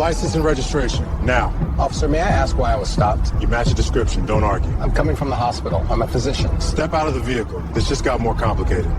License and registration, now. Officer, may I ask why I was stopped? You match your description, don't argue. I'm coming from the hospital. I'm a physician. Step out of the vehicle. This just got more complicated.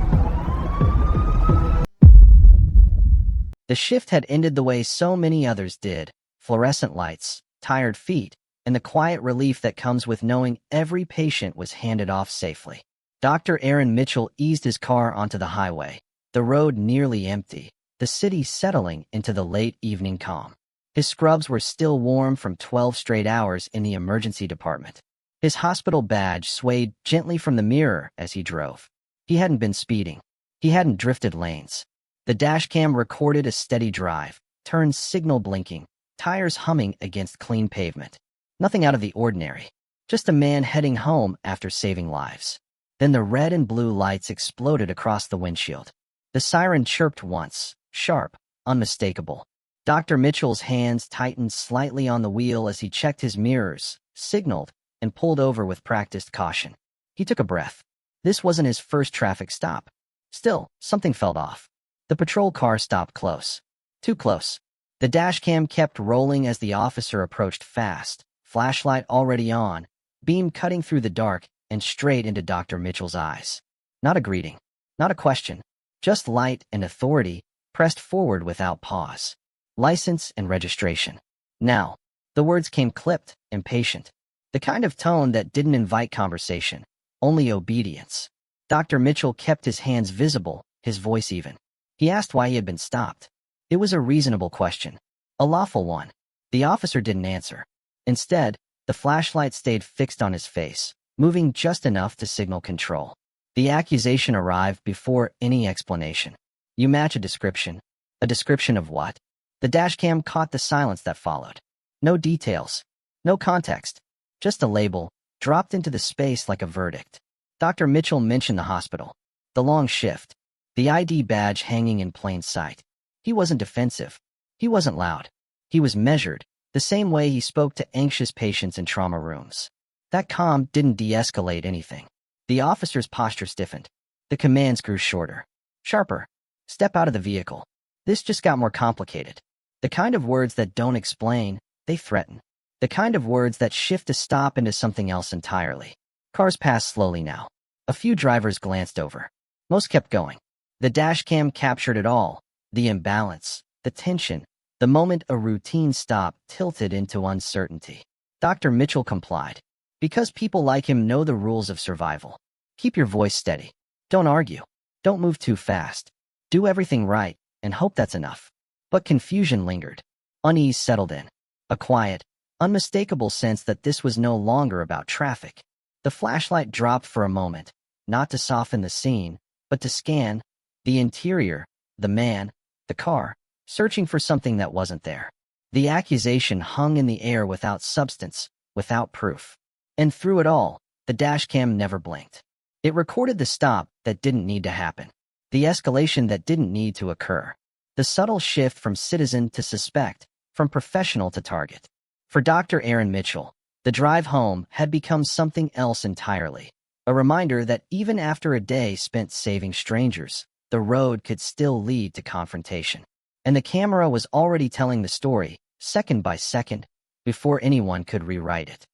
The shift had ended the way so many others did. Fluorescent lights, tired feet, and the quiet relief that comes with knowing every patient was handed off safely. Dr. Aaron Mitchell eased his car onto the highway, the road nearly empty, the city settling into the late evening calm. His scrubs were still warm from 12 straight hours in the emergency department. His hospital badge swayed gently from the mirror as he drove. He hadn't been speeding. He hadn't drifted lanes. The dashcam recorded a steady drive, turn signal blinking, tires humming against clean pavement. Nothing out of the ordinary. Just a man heading home after saving lives. Then the red and blue lights exploded across the windshield. The siren chirped once, sharp, unmistakable. Dr. Mitchell's hands tightened slightly on the wheel as he checked his mirrors, signaled, and pulled over with practiced caution. He took a breath. This wasn't his first traffic stop. Still, something felt off. The patrol car stopped close. Too close. The dashcam kept rolling as the officer approached fast, flashlight already on, beam cutting through the dark and straight into Dr. Mitchell's eyes. Not a greeting. Not a question. Just light and authority, pressed forward without pause. License and registration. Now. The words came clipped, impatient. The kind of tone that didn't invite conversation, only obedience. Dr. Mitchell kept his hands visible, his voice even. He asked why he had been stopped. It was a reasonable question. A lawful one. The officer didn't answer. Instead, the flashlight stayed fixed on his face, moving just enough to signal control. The accusation arrived before any explanation. You match a description. A description of what? The dashcam caught the silence that followed. No details. No context. Just a label, dropped into the space like a verdict. Dr. Mitchell mentioned the hospital. The long shift. The ID badge hanging in plain sight. He wasn't defensive. He wasn't loud. He was measured, the same way he spoke to anxious patients in trauma rooms. That calm didn't de-escalate anything. The officer's posture stiffened. The commands grew shorter. Sharper. Step out of the vehicle. This just got more complicated. The kind of words that don't explain, they threaten. The kind of words that shift a stop into something else entirely. Cars passed slowly now. A few drivers glanced over. Most kept going. The dashcam captured it all. The imbalance, the tension, the moment a routine stop tilted into uncertainty. Dr. Mitchell complied. Because people like him know the rules of survival. Keep your voice steady. Don't argue. Don't move too fast. Do everything right, and hope that's enough. But confusion lingered. Unease settled in. A quiet, unmistakable sense that this was no longer about traffic. The flashlight dropped for a moment, not to soften the scene, but to scan the interior, the man, the car, searching for something that wasn't there. The accusation hung in the air without substance, without proof. And through it all, the dashcam never blinked. It recorded the stop that didn't need to happen, the escalation that didn't need to occur, the subtle shift from citizen to suspect, from professional to target. For Dr. Aaron Mitchell, the drive home had become something else entirely, a reminder that even after a day spent saving strangers, the road could still lead to confrontation. And the camera was already telling the story, second by second, before anyone could rewrite it.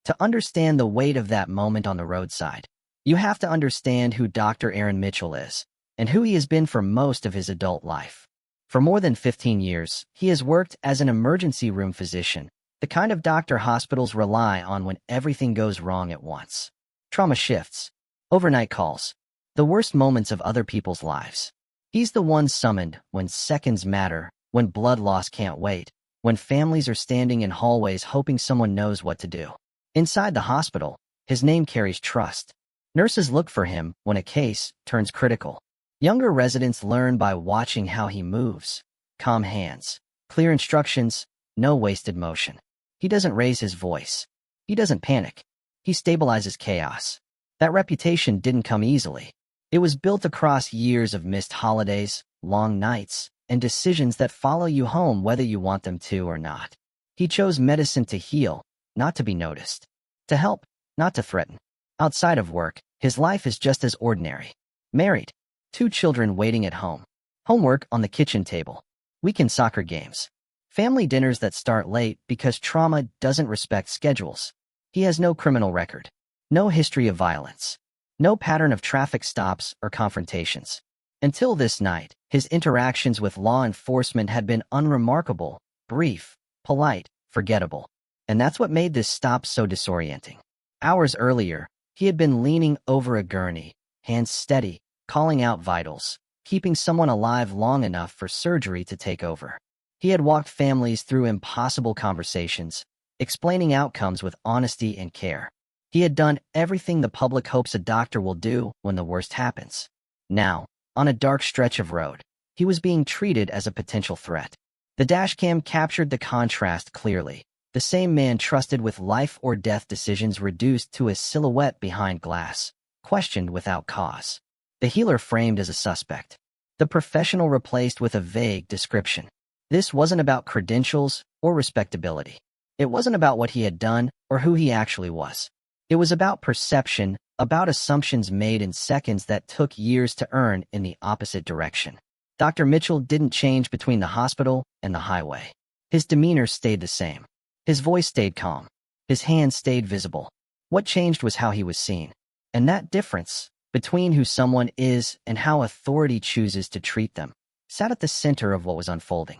To understand the weight of that moment on the roadside, you have to understand who Dr. Aaron Mitchell is, and who he has been for most of his adult life. For more than 15 years, he has worked as an emergency room physician, the kind of doctor hospitals rely on when everything goes wrong at once. Trauma shifts, overnight calls, the worst moments of other people's lives. He's the one summoned when seconds matter, when blood loss can't wait, when families are standing in hallways hoping someone knows what to do. Inside the hospital, his name carries trust. Nurses look for him when a case turns critical. Younger residents learn by watching how he moves. Calm hands, clear instructions, no wasted motion. He doesn't raise his voice. He doesn't panic. He stabilizes chaos. That reputation didn't come easily. It was built across years of missed holidays, long nights, and decisions that follow you home whether you want them to or not. He chose medicine to heal, not to be noticed. To help, not to threaten. Outside of work, his life is just as ordinary. Married. 2 children waiting at home. Homework on the kitchen table. Weekend soccer games. Family dinners that start late because trauma doesn't respect schedules. He has no criminal record, no history of violence, no pattern of traffic stops or confrontations. Until this night, his interactions with law enforcement had been unremarkable, brief, polite, forgettable. And that's what made this stop so disorienting. Hours earlier, he had been leaning over a gurney, hands steady, calling out vitals, keeping someone alive long enough for surgery to take over. He had walked families through impossible conversations, explaining outcomes with honesty and care. He had done everything the public hopes a doctor will do when the worst happens. Now, on a dark stretch of road, he was being treated as a potential threat. The dashcam captured the contrast clearly. The same man trusted with life or death decisions reduced to a silhouette behind glass, questioned without cause. The healer framed as a suspect. The professional replaced with a vague description. This wasn't about credentials or respectability. It wasn't about what he had done or who he actually was. It was about perception, about assumptions made in seconds that took years to earn in the opposite direction. Dr. Mitchell didn't change between the hospital and the highway. His demeanor stayed the same. His voice stayed calm. His hands stayed visible. What changed was how he was seen. And that difference, between who someone is and how authority chooses to treat them, sat at the center of what was unfolding.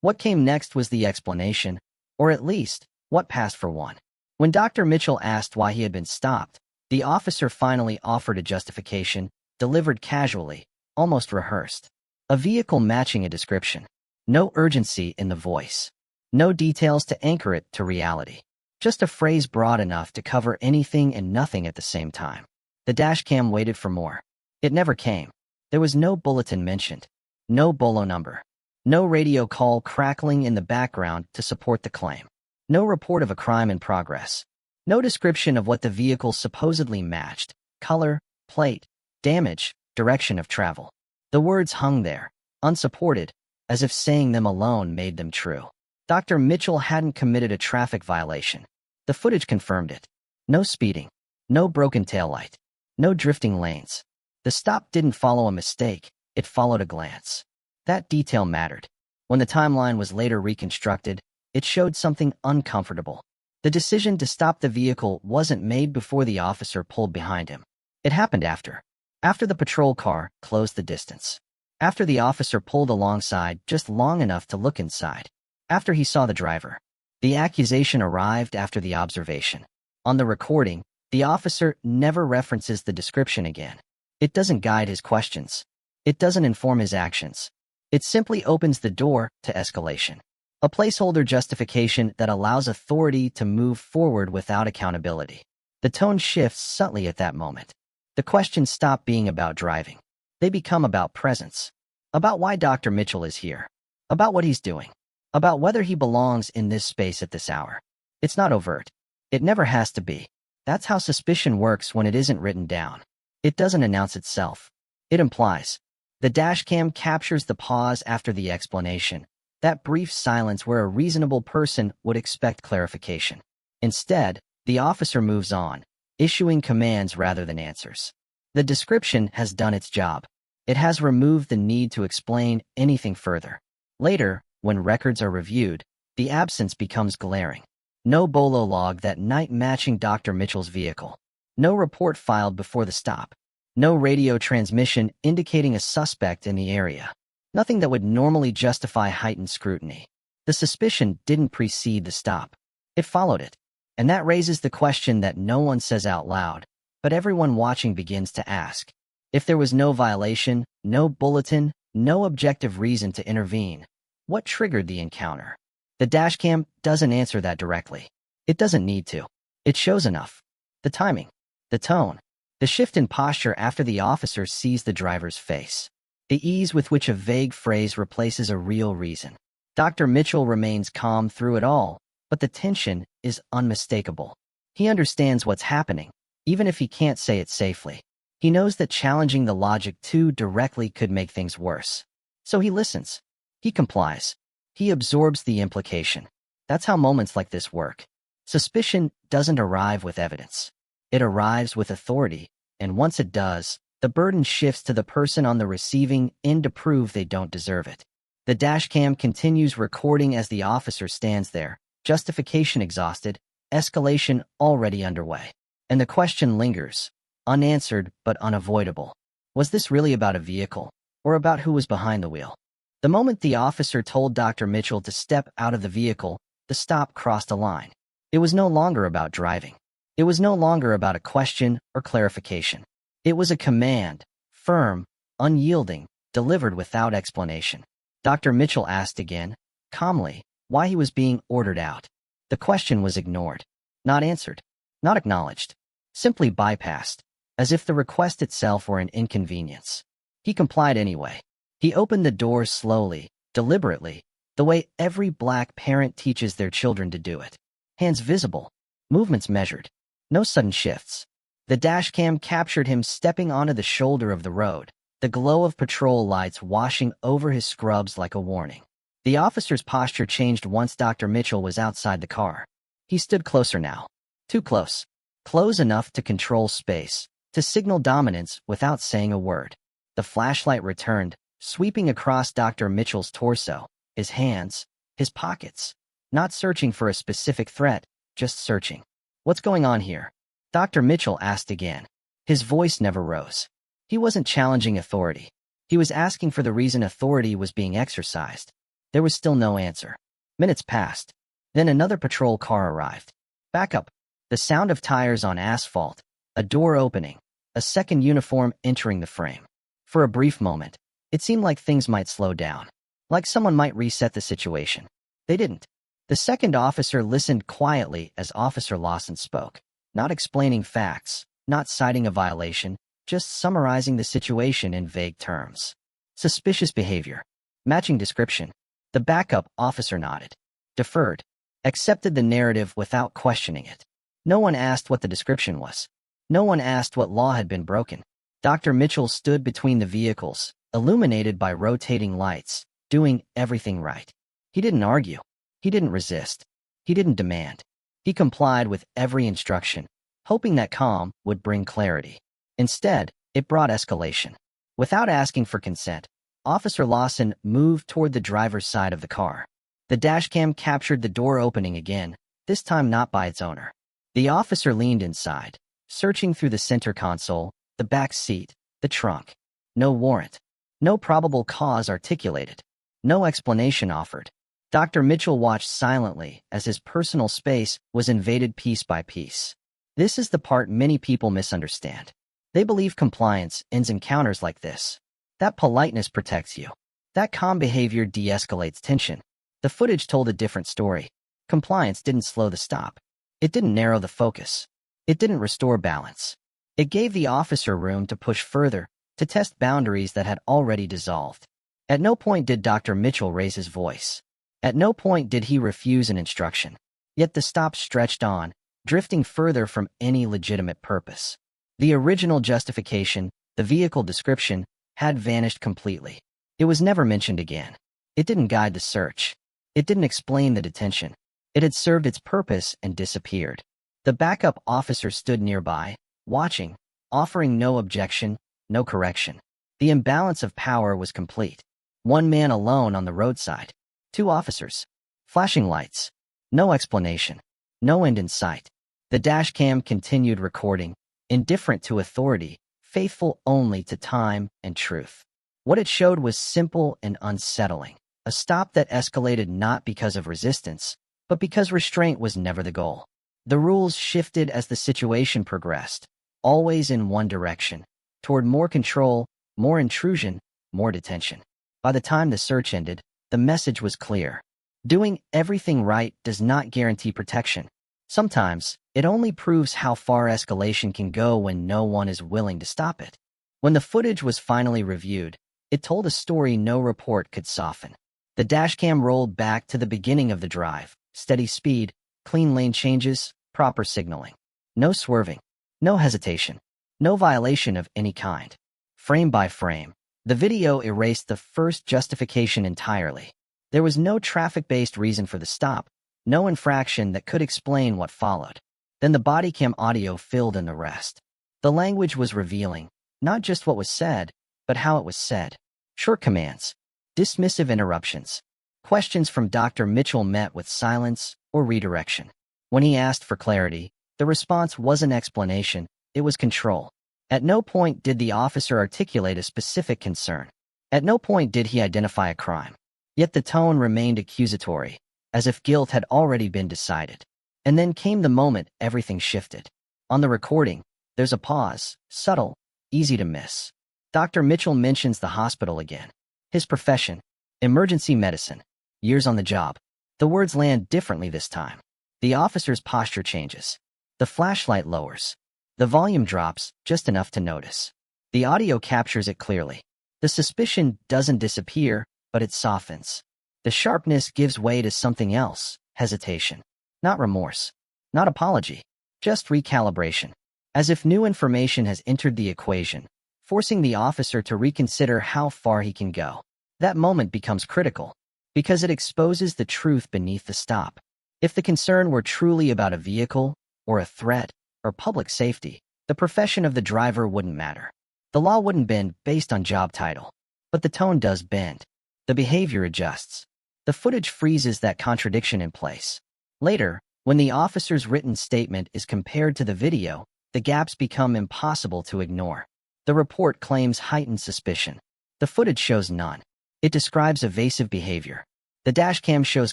What came next was the explanation, or at least, what passed for one. When Dr. Mitchell asked why he had been stopped, the officer finally offered a justification, delivered casually, almost rehearsed. A vehicle matching a description. No urgency in the voice. No details to anchor it to reality. Just a phrase broad enough to cover anything and nothing at the same time. The dashcam waited for more. It never came. There was no bulletin mentioned. No BOLO number. No radio call crackling in the background to support the claim. No report of a crime in progress. No description of what the vehicle supposedly matched. Color, plate, damage, direction of travel. The words hung there, unsupported, as if saying them alone made them true. Dr. Mitchell hadn't committed a traffic violation. The footage confirmed it. No speeding. No broken taillight. No drifting lanes. The stop didn't follow a mistake. It followed a glance. That detail mattered. When the timeline was later reconstructed, it showed something uncomfortable. The decision to stop the vehicle wasn't made before the officer pulled behind him. It happened after. After the patrol car closed the distance. After the officer pulled alongside just long enough to look inside. After he saw the driver. The accusation arrived after the observation. On the recording, the officer never references the description again. It doesn't guide his questions. It doesn't inform his actions. It simply opens the door to escalation. A placeholder justification that allows authority to move forward without accountability. The tone shifts subtly at that moment. The questions stop being about driving. They become about presence. About why Dr. Mitchell is here. About what he's doing. About whether he belongs in this space at this hour. It's not overt. It never has to be. That's how suspicion works when it isn't written down. It doesn't announce itself. It implies. The dashcam captures the pause after the explanation, that brief silence where a reasonable person would expect clarification. Instead, the officer moves on, issuing commands rather than answers. The description has done its job. It has removed the need to explain anything further. Later, when records are reviewed, the absence becomes glaring. No BOLO log that night matching Dr. Mitchell's vehicle. No report filed before the stop. No radio transmission indicating a suspect in the area. Nothing that would normally justify heightened scrutiny. The suspicion didn't precede the stop. It followed it. And that raises the question that no one says out loud, but everyone watching begins to ask. If there was no violation, no bulletin, no objective reason to intervene, what triggered the encounter? The dashcam doesn't answer that directly. It doesn't need to. It shows enough. The timing, the tone, the shift in posture after the officer sees the driver's face, the ease with which a vague phrase replaces a real reason. Dr. Mitchell remains calm through it all, but the tension is unmistakable. He understands what's happening, even if he can't say it safely. He knows that challenging the logic too directly could make things worse. So he listens. He complies. He absorbs the implication. That's how moments like this work. Suspicion doesn't arrive with evidence. It arrives with authority, and once it does, the burden shifts to the person on the receiving end to prove they don't deserve it. The dashcam continues recording as the officer stands there, justification exhausted, escalation already underway. And the question lingers, unanswered but unavoidable. Was this really about a vehicle, or about who was behind the wheel? The moment the officer told Dr. Mitchell to step out of the vehicle, the stop crossed a line. It was no longer about driving. It was no longer about a question or clarification. It was a command, firm, unyielding, delivered without explanation. Dr. Mitchell asked again, calmly, why he was being ordered out. The question was ignored. Not answered. Not acknowledged. Simply bypassed, as if the request itself were an inconvenience. He complied anyway. He opened the door slowly, deliberately, the way every black parent teaches their children to do it. Hands visible, movements measured, no sudden shifts. The dashcam captured him stepping onto the shoulder of the road, the glow of patrol lights washing over his scrubs like a warning. The officer's posture changed once Dr. Mitchell was outside the car. He stood closer now. Too close. Close enough to control space, to signal dominance without saying a word. The flashlight returned, sweeping across Dr. Mitchell's torso, his hands, his pockets. Not searching for a specific threat, just searching. What's going on here? Dr. Mitchell asked again. His voice never rose. He wasn't challenging authority. He was asking for the reason authority was being exercised. There was still no answer. Minutes passed. Then another patrol car arrived. Backup. The sound of tires on asphalt, a door opening, a second uniform entering the frame. For a brief moment, it seemed like things might slow down, like someone might reset the situation. They didn't. The second officer listened quietly as Officer Lawson spoke, not explaining facts, not citing a violation, just summarizing the situation in vague terms. Suspicious behavior. Matching description. The backup officer nodded. Deferred. Accepted the narrative without questioning it. No one asked what the description was. No one asked what law had been broken. Dr. Mitchell stood between the vehicles, illuminated by rotating lights, doing everything right. He didn't argue. He didn't resist. He didn't demand. He complied with every instruction, hoping that calm would bring clarity. Instead, it brought escalation. Without asking for consent, Officer Lawson moved toward the driver's side of the car. The dashcam captured the door opening again, this time not by its owner. The officer leaned inside, searching through the center console, the back seat, the trunk. No warrant. No probable cause articulated. No explanation offered. Dr. Mitchell watched silently as his personal space was invaded piece by piece. This is the part many people misunderstand. They believe compliance ends encounters like this. That politeness protects you. That calm behavior de-escalates tension. The footage told a different story. Compliance didn't slow the stop. It didn't narrow the focus. It didn't restore balance. It gave the officer room to push further, to test boundaries that had already dissolved. At no point did Dr. Mitchell raise his voice. At no point did he refuse an instruction. Yet the stop stretched on, drifting further from any legitimate purpose. The original justification, the vehicle description, had vanished completely. It was never mentioned again. It didn't guide the search. It didn't explain the detention. It had served its purpose and disappeared. The backup officer stood nearby, watching, offering no objection, no correction. The imbalance of power was complete. One man alone on the roadside. Two officers. Flashing lights. No explanation. No end in sight. The dashcam continued recording, indifferent to authority, faithful only to time and truth. What it showed was simple and unsettling. A stop that escalated not because of resistance, but because restraint was never the goal. The rules shifted as the situation progressed, always in one direction, toward more control, more intrusion, more detention. By the time the search ended, the message was clear. Doing everything right does not guarantee protection. Sometimes, it only proves how far escalation can go when no one is willing to stop it. When the footage was finally reviewed, it told a story no report could soften. The dashcam rolled back to the beginning of the drive, steady speed, clean lane changes, proper signaling. No swerving, no hesitation, no violation of any kind. Frame by frame, the video erased the first justification entirely. There was no traffic-based reason for the stop, no infraction that could explain what followed. Then the bodycam audio filled in the rest. The language was revealing, not just what was said, but how it was said. Short commands. Dismissive interruptions. Questions from Dr. Mitchell met with silence or redirection. When he asked for clarity, the response wasn't explanation, it was control. At no point did the officer articulate a specific concern. At no point did he identify a crime. Yet the tone remained accusatory, as if guilt had already been decided. And then came the moment everything shifted. On the recording, there's a pause, subtle, easy to miss. Dr. Mitchell mentions the hospital again. His profession, emergency medicine, years on the job. The words land differently this time. The officer's posture changes. The flashlight lowers. The volume drops just enough to notice. The audio captures it clearly. The suspicion doesn't disappear, but it softens. The sharpness gives way to something else, hesitation. Not remorse. Not apology. Just recalibration. As if new information has entered the equation, forcing the officer to reconsider how far he can go. That moment becomes critical, because it exposes the truth beneath the stop. If the concern were truly about a vehicle, or a threat, or public safety, the profession of the driver wouldn't matter. The law wouldn't bend based on job title. But the tone does bend. The behavior adjusts. The footage freezes that contradiction in place. Later, when the officer's written statement is compared to the video, the gaps become impossible to ignore. The report claims heightened suspicion. The footage shows none. It describes evasive behavior. The dashcam shows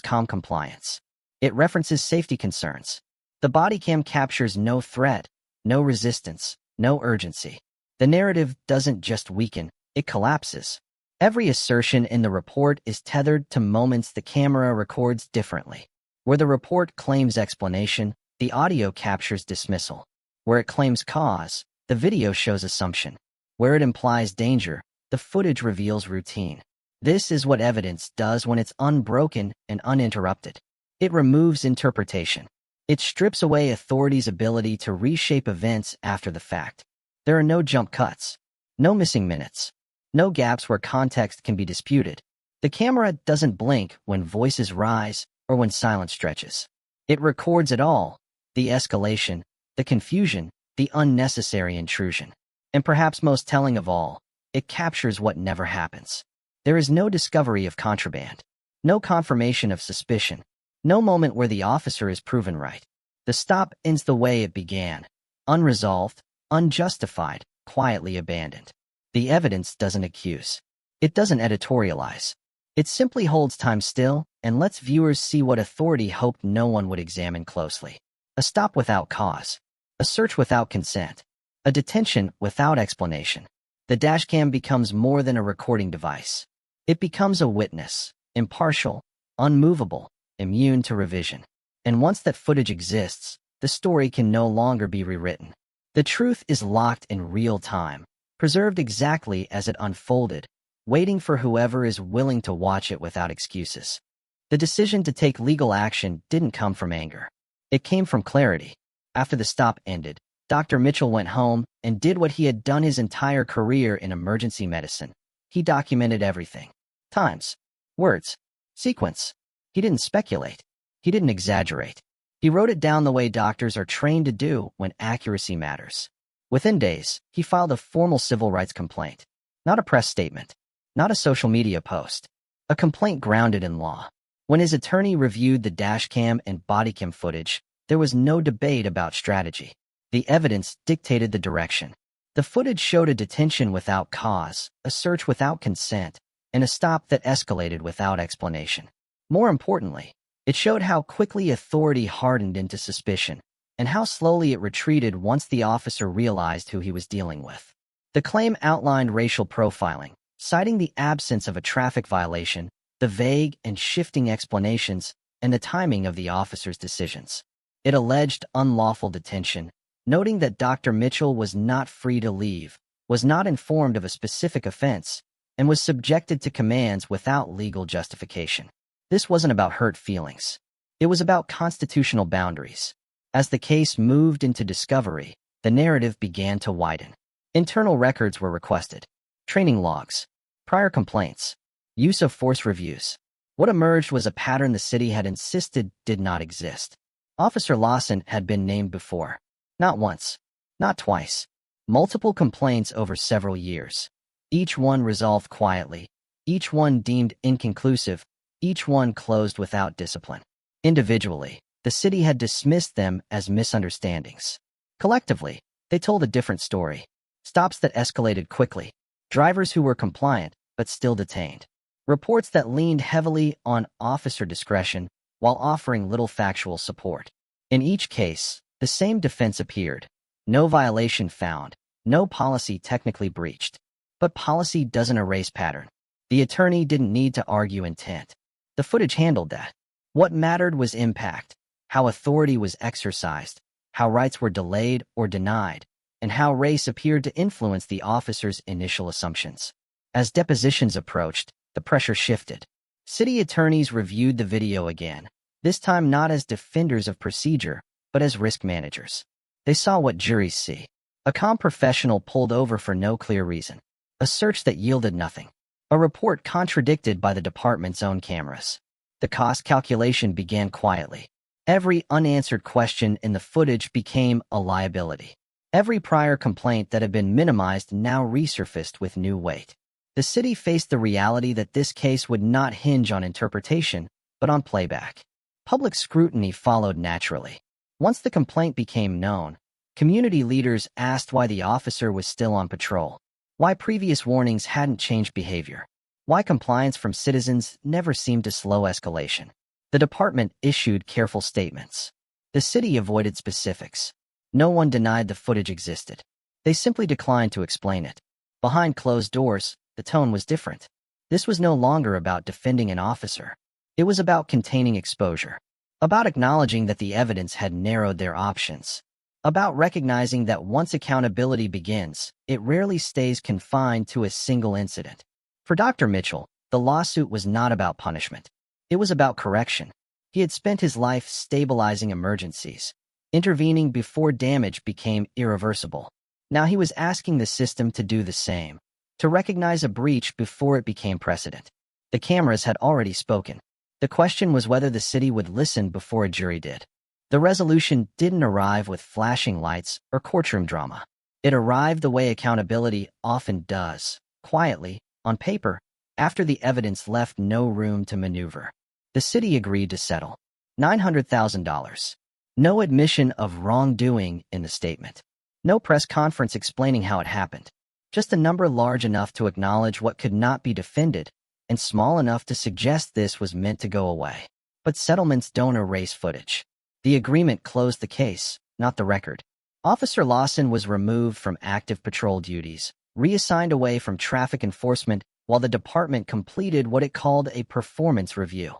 calm compliance. It references safety concerns. The bodycam captures no threat, no resistance, no urgency. The narrative doesn't just weaken, it collapses. Every assertion in the report is tethered to moments the camera records differently. Where the report claims explanation, the audio captures dismissal. Where it claims cause, the video shows assumption. Where it implies danger, the footage reveals routine. This is what evidence does when it's unbroken and uninterrupted. It removes interpretation. It strips away authority's ability to reshape events after the fact. There are no jump cuts, no missing minutes, no gaps where context can be disputed. The camera doesn't blink when voices rise or when silence stretches. It records it all, the escalation, the confusion, the unnecessary intrusion. And perhaps most telling of all, it captures what never happens. There is no discovery of contraband, no confirmation of suspicion, no moment where the officer is proven right. The stop ends the way it began, unresolved, unjustified, quietly abandoned. The evidence doesn't accuse. It doesn't editorialize. It simply holds time still and lets viewers see what authority hoped no one would examine closely. A stop without cause. A search without consent. A detention without explanation. The dashcam becomes more than a recording device. It becomes a witness, impartial, unmovable, immune to revision. And once that footage exists, the story can no longer be rewritten. The truth is locked in real time, preserved exactly as it unfolded, waiting for whoever is willing to watch it without excuses. The decision to take legal action didn't come from anger. It came from clarity. After the stop ended, Dr. Mitchell went home and did what he had done his entire career in emergency medicine. He documented everything. Times, words, sequence. He didn't speculate. He didn't exaggerate. He wrote it down the way doctors are trained to do when accuracy matters. Within days, he filed a formal civil rights complaint. Not a press statement. Not a social media post. A complaint grounded in law. When his attorney reviewed the dashcam and bodycam footage, there was no debate about strategy. The evidence dictated the direction. The footage showed a detention without cause, a search without consent, and a stop that escalated without explanation. More importantly, it showed how quickly authority hardened into suspicion, and how slowly it retreated once the officer realized who he was dealing with. The claim outlined racial profiling, citing the absence of a traffic violation, the vague and shifting explanations, and the timing of the officer's decisions. It alleged unlawful detention, noting that Dr. Mitchell was not free to leave, was not informed of a specific offense, and was subjected to commands without legal justification. This wasn't about hurt feelings. It was about constitutional boundaries. As the case moved into discovery, the narrative began to widen. Internal records were requested. Training logs. Prior complaints. Use of force reviews. What emerged was a pattern the city had insisted did not exist. Officer Lawson had been named before. Not once. Not twice. Multiple complaints over several years. Each one resolved quietly. each one deemed inconclusive, each one closed without discipline. Individually, the city had dismissed them as misunderstandings. Collectively, they told a different story. Stops that escalated quickly, drivers who were compliant but still detained, reports that leaned heavily on officer discretion while offering little factual support. In each case, the same defense appeared. No violation found, no policy technically breached. But policy doesn't erase pattern. The attorney didn't need to argue intent. The footage handled that. What mattered was impact, how authority was exercised, how rights were delayed or denied, and how race appeared to influence the officer's initial assumptions. As depositions approached, the pressure shifted. City attorneys reviewed the video again, this time not as defenders of procedure, but as risk managers. They saw what juries see. A calm professional pulled over for no clear reason. A search that yielded nothing. A report contradicted by the department's own cameras. The cost calculation began quietly. Every unanswered question in the footage became a liability. Every prior complaint that had been minimized now resurfaced with new weight. The city faced the reality that this case would not hinge on interpretation, but on playback. Public scrutiny followed naturally. Once the complaint became known, community leaders asked why the officer was still on patrol, why previous warnings hadn't changed behavior, why compliance from citizens never seemed to slow escalation. The department issued careful statements. The city avoided specifics. No one denied the footage existed. They simply declined to explain it. Behind closed doors, the tone was different. This was no longer about defending an officer. It was about containing exposure. About acknowledging that the evidence had narrowed their options. About recognizing that once accountability begins, it rarely stays confined to a single incident. For Dr. Mitchell, the lawsuit was not about punishment. It was about correction. He had spent his life stabilizing emergencies, intervening before damage became irreversible. Now he was asking the system to do the same, to recognize a breach before it became precedent. The cameras had already spoken. The question was whether the city would listen before a jury did. The resolution didn't arrive with flashing lights or courtroom drama. It arrived the way accountability often does, quietly, on paper, after the evidence left no room to maneuver. The city agreed to settle. $900,000. No admission of wrongdoing in the statement. No press conference explaining how it happened. Just a number large enough to acknowledge what could not be defended, and small enough to suggest this was meant to go away. But settlements don't erase footage. The agreement closed the case, not the record. Officer Lawson was removed from active patrol duties, reassigned away from traffic enforcement, while the department completed what it called a performance review.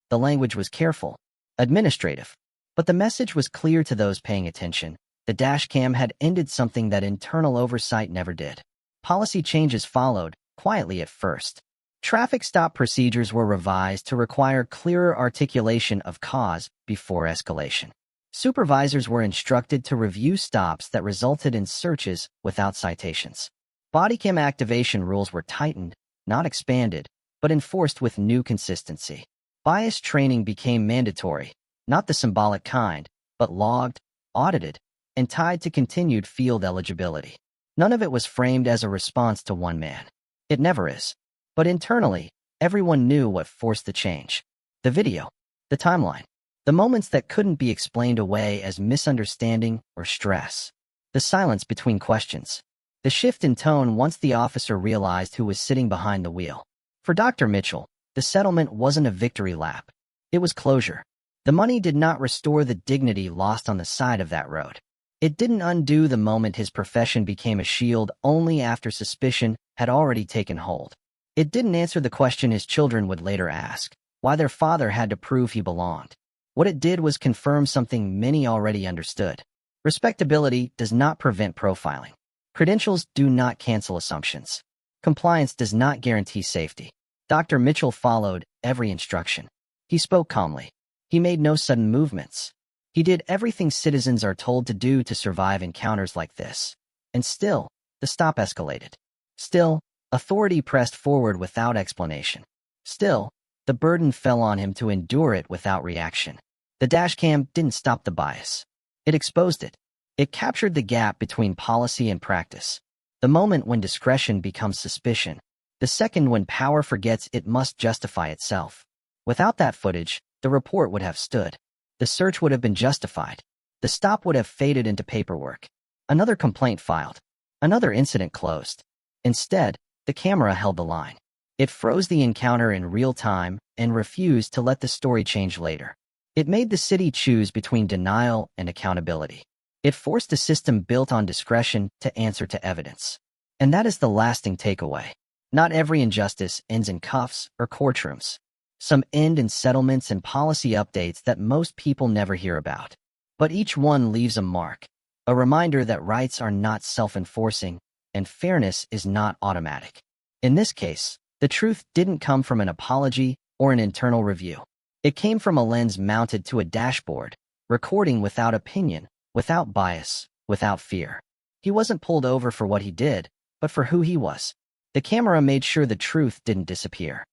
The language was careful, administrative, but the message was clear to those paying attention. The Dashcam had ended something that internal oversight never did. Policy changes followed, quietly at first. Traffic stop procedures were revised to require clearer articulation of cause before escalation. Supervisors were instructed to review stops that resulted in searches without citations. Bodycam activation rules were tightened, not expanded, but enforced with new consistency. Bias training became mandatory, not the symbolic kind, but logged, audited, and tied to continued field eligibility. None of it was framed as a response to one man. It never is. But internally, everyone knew what forced the change. The video, the timeline, the moments that couldn't be explained away as misunderstanding or stress, the silence between questions, the shift in tone once the officer realized who was sitting behind the wheel. For Dr. Mitchell, the settlement wasn't a victory lap. It was closure. The money did not restore the dignity lost on the side of that road. It didn't undo the moment his profession became a shield only after suspicion had already taken hold. It didn't answer the question his children would later ask, why their father had to prove he belonged. What it did was confirm something many already understood. Respectability does not prevent profiling. Credentials do not cancel assumptions. Compliance does not guarantee safety. Dr. Mitchell followed every instruction. He spoke calmly. He made no sudden movements. He did everything citizens are told to do to survive encounters like this. And still, the stop escalated. Still, authority pressed forward without explanation. Still, the burden fell on him to endure it without reaction. The Dashcam didn't stop the bias. It exposed it. It captured the gap between policy and practice. The moment when discretion becomes suspicion. The second, when power forgets it must justify itself. Without that footage, the report would have stood. The search would have been justified. The stop would have faded into paperwork. Another complaint filed. Another incident closed. Instead, the camera held the line. It froze the encounter in real time and refused to let the story change later. It made the city choose between denial and accountability. It forced a system built on discretion to answer to evidence. And that is the lasting takeaway. Not every injustice ends in cuffs or courtrooms. Some end in settlements and policy updates that most people never hear about. But each one leaves a mark, a reminder that rights are not self-enforcing and fairness is not automatic. In this case, the truth didn't come from an apology or an internal review. It came from a lens mounted to a dashboard, recording without opinion, without bias, without fear. He wasn't pulled over for what he did, but for who he was. The camera made sure the truth didn't disappear.